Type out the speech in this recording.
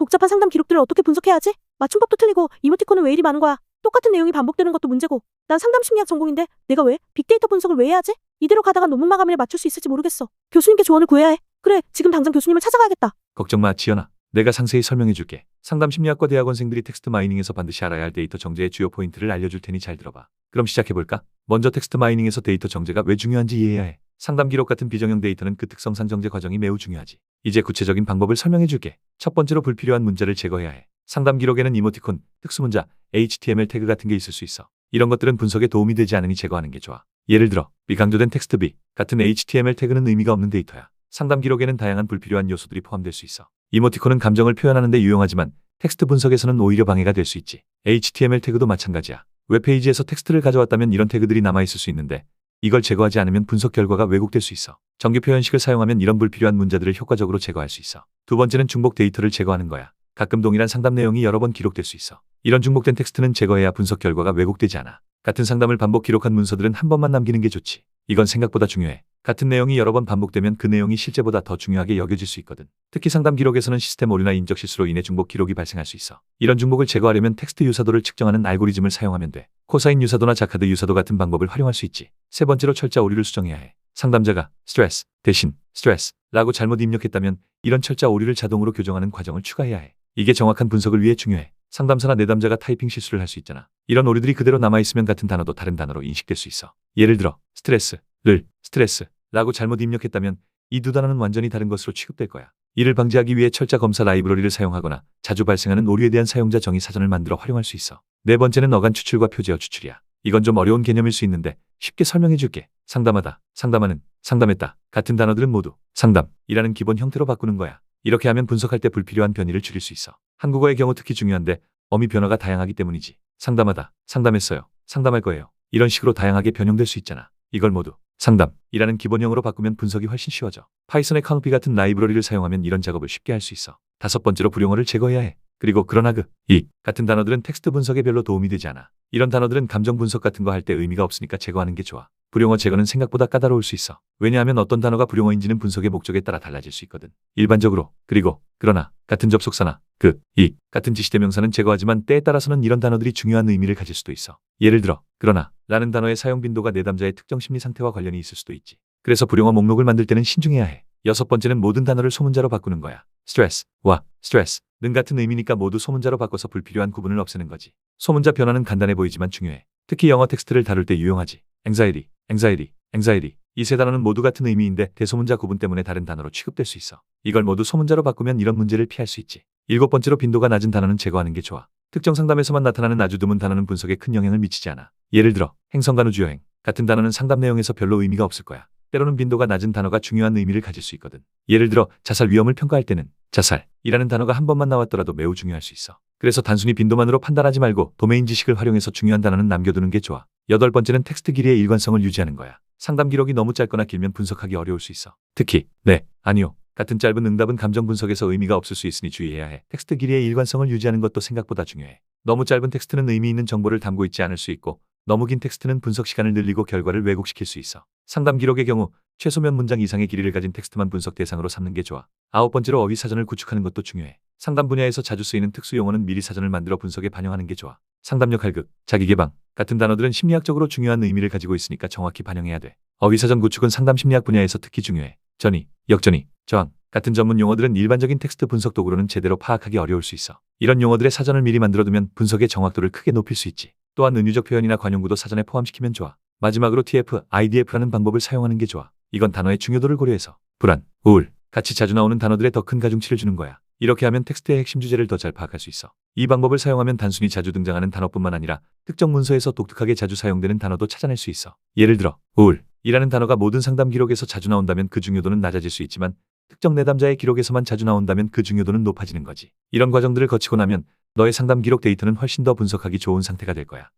복잡한 상담 기록들을 어떻게 분석해야 하지? 맞춤법도 틀리고 이모티콘은 왜 이리 많은 거야? 똑같은 내용이 반복되는 것도 문제고. 난 상담 심리학 전공인데 내가 왜 빅데이터 분석을 왜 해야 하지? 이대로 가다가 논문 마감일에 맞출 수 있을지 모르겠어. 교수님께 조언을 구해야 해. 그래, 지금 당장 교수님을 찾아가야겠다. 걱정 마, 지연아. 내가 상세히 설명해 줄게. 상담 심리학과 대학원생들이 텍스트 마이닝에서 반드시 알아야 할 데이터 정제의 주요 포인트를 알려줄 테니 잘 들어봐. 그럼 시작해볼까? 먼저 텍스트 마이닝에서 데이터 정제가 왜 중요한지 이해해야 해. 상담 기록 같은 비정형 데이터는 그 특성상 정제 과정이 매우 중요하지. 이제 구체적인 방법을 설명해 줄게. 첫 번째로 불필요한 문자를 제거해야 해. 상담 기록에는 이모티콘, 특수문자, HTML 태그 같은 게 있을 수 있어. 이런 것들은 분석에 도움이 되지 않으니 제거하는 게 좋아. 예를 들어 비강조된 텍스트 B 같은 HTML 태그는 의미가 없는 데이터야. 상담 기록에는 다양한 불필요한 요소들이 포함될 수 있어. 이모티콘은 감정을 표현하는 데 유용하지만 텍스트 분석에서는 오히려 방해가 될 수 있지. HTML 태그도 마찬가지야. 웹페이지에서 텍스트를 가져왔다면 이런 태그들이 남아있을 수 있는데 이걸 제거하지 않으면 분석 결과가 왜곡될 수 있어. 정규 표현식을 사용하면 이런 불필요한 문자들을 효과적으로 제거할 수 있어. 두 번째는 중복 데이터를 제거하는 거야. 가끔 동일한 상담 내용이 여러 번 기록될 수 있어. 이런 중복된 텍스트는 제거해야 분석 결과가 왜곡되지 않아. 같은 상담을 반복 기록한 문서들은 한 번만 남기는 게 좋지. 이건 생각보다 중요해. 같은 내용이 여러 번 반복되면 그 내용이 실제보다 더 중요하게 여겨질 수 있거든. 특히 상담 기록에서는 시스템 오류나 인적 실수로 인해 중복 기록이 발생할 수 있어. 이런 중복을 제거하려면 텍스트 유사도를 측정하는 알고리즘을 사용하면 돼. 코사인 유사도나 자카드 유사도 같은 방법을 활용할 수 있지. 세 번째로 철자 오류를 수정해야 해. 상담자가 스트레스 대신 스트레스라고 잘못 입력했다면 이런 철자 오류를 자동으로 교정하는 과정을 추가해야 해. 이게 정확한 분석을 위해 중요해. 상담사나 내담자가 타이핑 실수를 할 수 있잖아. 이런 오류들이 그대로 남아있으면 같은 단어도 다른 단어로 인식될 수 있어. 예를 들어 스트레스를 스트레스라고 잘못 입력했다면 이 두 단어는 완전히 다른 것으로 취급될 거야. 이를 방지하기 위해 철자 검사 라이브러리를 사용하거나 자주 발생하는 오류에 대한 사용자 정의 사전을 만들어 활용할 수 있어. 네 번째는 어간 추출과 표제어 추출이야. 이건 좀 어려운 개념일 수 있는데 쉽게 설명해 줄게. 상담하다, 상담하는, 상담했다 같은 단어들은 모두 상담이라는 기본 형태로 바꾸는 거야. 이렇게 하면 분석할 때 불필요한 변이를 줄일 수 있어. 한국어의 경우 특히 중요한데 어미 변화가 다양하기 때문이지. 상담하다, 상담했어요, 상담할 거예요. 이런 식으로 다양하게 변형될 수 있잖아. 이걸 모두 상담이라는 기본형으로 바꾸면 분석이 훨씬 쉬워져. 파이썬의 카누피 같은 라이브러리를 사용하면 이런 작업을 쉽게 할 수 있어. 다섯 번째로 불용어를 제거해야 해. 그리고 그러나 이 같은 단어들은 텍스트 분석에 별로 도움이 되지 않아. 이런 단어들은 감정 분석 같은 거 할 때 의미가 없으니까 제거하는 게 좋아. 불용어 제거는 생각보다 까다로울 수 있어. 왜냐하면 어떤 단어가 불용어인지는 분석의 목적에 따라 달라질 수 있거든. 일반적으로 그리고 그러나 같은 접속사나 이 같은 지시대명사는 제거하지만 때에 따라서는 이런 단어들이 중요한 의미를 가질 수도 있어. 예를 들어 그러나 라는 단어의 사용 빈도가 내담자의 특정 심리 상태와 관련이 있을 수도 있지. 그래서 불용어 목록을 만들 때는 신중해야 해. 여섯 번째는 모든 단어를 소문자로 바꾸는 거야. 스트레스와 스트레스는 같은 의미니까 모두 소문자로 바꿔서 불필요한 구분을 없애는 거지. 소문자 변화는 간단해 보이지만 중요해. 특히 영어 텍스트를 다룰 때 유용하지. anxiety 이 세 단어는 모두 같은 의미인데 대소문자 구분 때문에 다른 단어로 취급될 수 있어. 이걸 모두 소문자로 바꾸면 이런 문제를 피할 수 있지. 일곱 번째로 빈도가 낮은 단어는 제거하는 게 좋아. 특정 상담에서만 나타나는 아주 드문 단어는 분석에 큰 영향을 미치지 않아. 예를 들어 행성간 우주여행 같은 단어는 상담 내용에서 별로 의미가 없을 거야. 때로는 빈도가 낮은 단어가 중요한 의미를 가질 수 있거든. 예를 들어 자살 위험을 평가할 때는 자살이라는 단어가 한 번만 나왔더라도 매우 중요할 수 있어. 그래서 단순히 빈도만으로 판단하지 말고 도메인 지식을 활용해서 중요한 단어는 남겨두는 게 좋아. 여덟 번째는 텍스트 길이의 일관성을 유지하는 거야. 상담 기록이 너무 짧거나 길면 분석하기 어려울 수 있어. 특히 네, 아니요 같은 짧은 응답은 감정 분석에서 의미가 없을 수 있으니 주의해야 해. 텍스트 길이의 일관성을 유지하는 것도 생각보다 중요해. 너무 짧은 텍스트는 의미 있는 정보를 담고 있지 않을 수 있고 너무 긴 텍스트는 분석 시간을 늘리고 결과를 왜곡시킬 수 있어. 상담 기록의 경우 최소 몇 문장 이상의 길이를 가진 텍스트만 분석 대상으로 삼는 게 좋아. 아홉 번째로 어휘 사전을 구축하는 것도 중요해. 상담 분야에서 자주 쓰이는 특수 용어는 미리 사전을 만들어 분석에 반영하는 게 좋아. 상담력 할극, 자기개방 같은 단어들은 심리학적으로 중요한 의미를 가지고 있으니까 정확히 반영해야 돼. 어휘 사전 구축은 상담 심리학 분야에서 특히 중요해. 전이, 역전이, 저항 같은 전문 용어들은 일반적인 텍스트 분석 도구로는 제대로 파악하기 어려울 수 있어. 이런 용어들의 사전을 미리 만들어두면 분석의 정확도를 크게 높일 수 있지. 또한 은유적 표현이나 관용구도 사전에 포함시키면 좋아. 마지막으로 TF, IDF라는 방법을 사용하는 게 좋아. 이건 단어의 중요도를 고려해서 불안, 우울 같이 자주 나오는 단어들에 더 큰 가중치를 주는 거야. 이렇게 하면 텍스트의 핵심 주제를 더 잘 파악할 수 있어. 이 방법을 사용하면 단순히 자주 등장하는 단어뿐만 아니라 특정 문서에서 독특하게 자주 사용되는 단어도 찾아낼 수 있어. 예를 들어 우울이라는 단어가 모든 상담 기록에서 자주 나온다면 그 중요도는 낮아질 수 있지만 특정 내담자의 기록에서만 자주 나온다면 그 중요도는 높아지는 거지. 이런 과정들을 거치고 나면 너의 상담 기록 데이터는 훨씬 더 분석하기 좋은 상태가 될 거야.